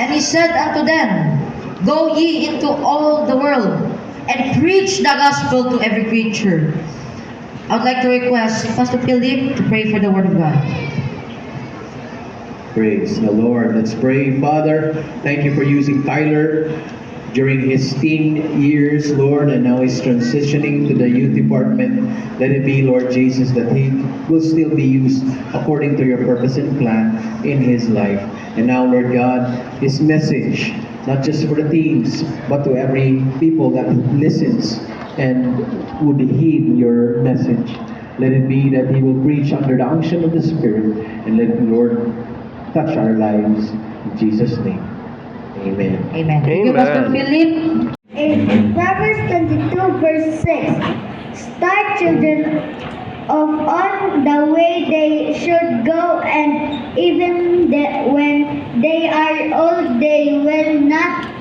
And he said unto them, Go ye into all the world, and preach the gospel to every creature. I would like to request Pastor Philip to pray for the word of God. Praise the Lord. Let's pray. Father, thank you for using Tyler during his teen years, Lord, and now he's transitioning to the youth department. Let it be, Lord Jesus, that he will still be used according to your purpose and plan in his life. And now, Lord God, his message, not just for the teens, but to every people that listens and would heed your message. Let it be that he will preach under the unction of the Spirit, and let the Lord touch our lives. In Jesus' name. Amen. Amen. Thank you, Pastor Philip. In Proverbs 22 verse 6, start children of on the way they should go, and even when they are old, they will not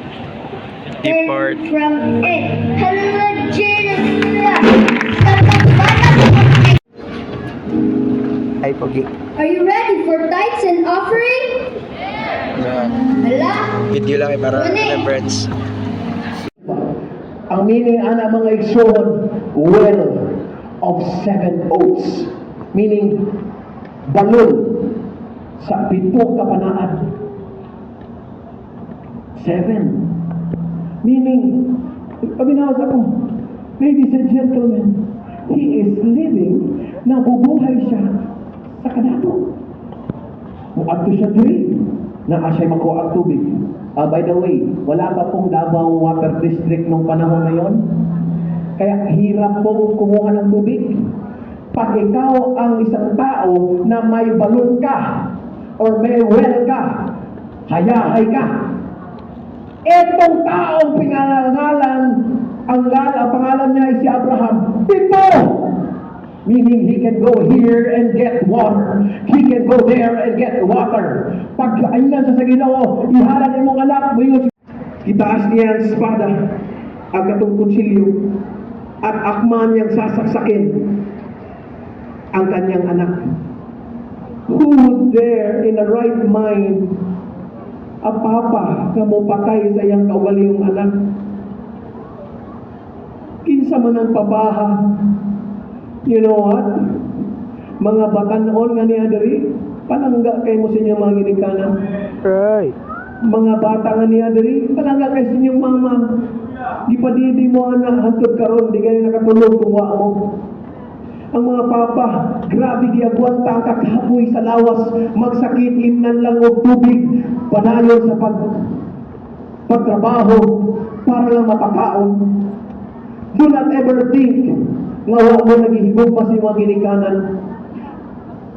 Depart from it. Hallelujah! Ay, pogi. Are you ready for tithes and offering? Hala? Video lang para remembrance. Ang meaning ana mga igsoon, well of seven oaks, meaning balon sa pito ka panaan. Seven, meaning pabinawas ako, ladies and gentlemen, he is living, nabubuhay siya sa kanato. Muadto siya diri na asya makuha ang tubig. By the way, wala pa pong Davao Water District nung panahon na yon. Kaya hirap pong kumuha ng tubig. Pag ikaw ang isang tao na may balon ka or may well ka, hayahay ka. Etong taong pinangalan, ang pangalan niya ay si Abraham. Pito! Meaning he can go here and get water. He can go there and get water. Pag ayunan sa Ginoo, ihalad imong anak mo yun. Itaas niya ang espada, ang katong kutsilyo, at akman niyang sasaksakin ang kanyang anak. Who would dare in the right mind a papa nga mopatay sa iyang kaugalingong anak? Kinsa man ang papaha. You know what? Mga batanon nga niya diri, palangga kay mo sa inyong mga ginikanan. Right. Mga bata nga niya diri, palangga kay sa inyong mama. Di pa di mo anak hantod karon, di kayo nakatulog kung wa mo. Ang mga papa, grabe giagwanta ang kakapoy sa lawas, magsakit imnan lang og tubig, panayon sa pagtrabaho para lang mapakaon. Do not ever think nga wa mo naghihigog pa sa mga ginikanan.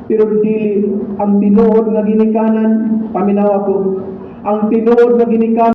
Pero dili ang tinuod nga ginikanan, paminawa ko, ang tinuod nga ginikanan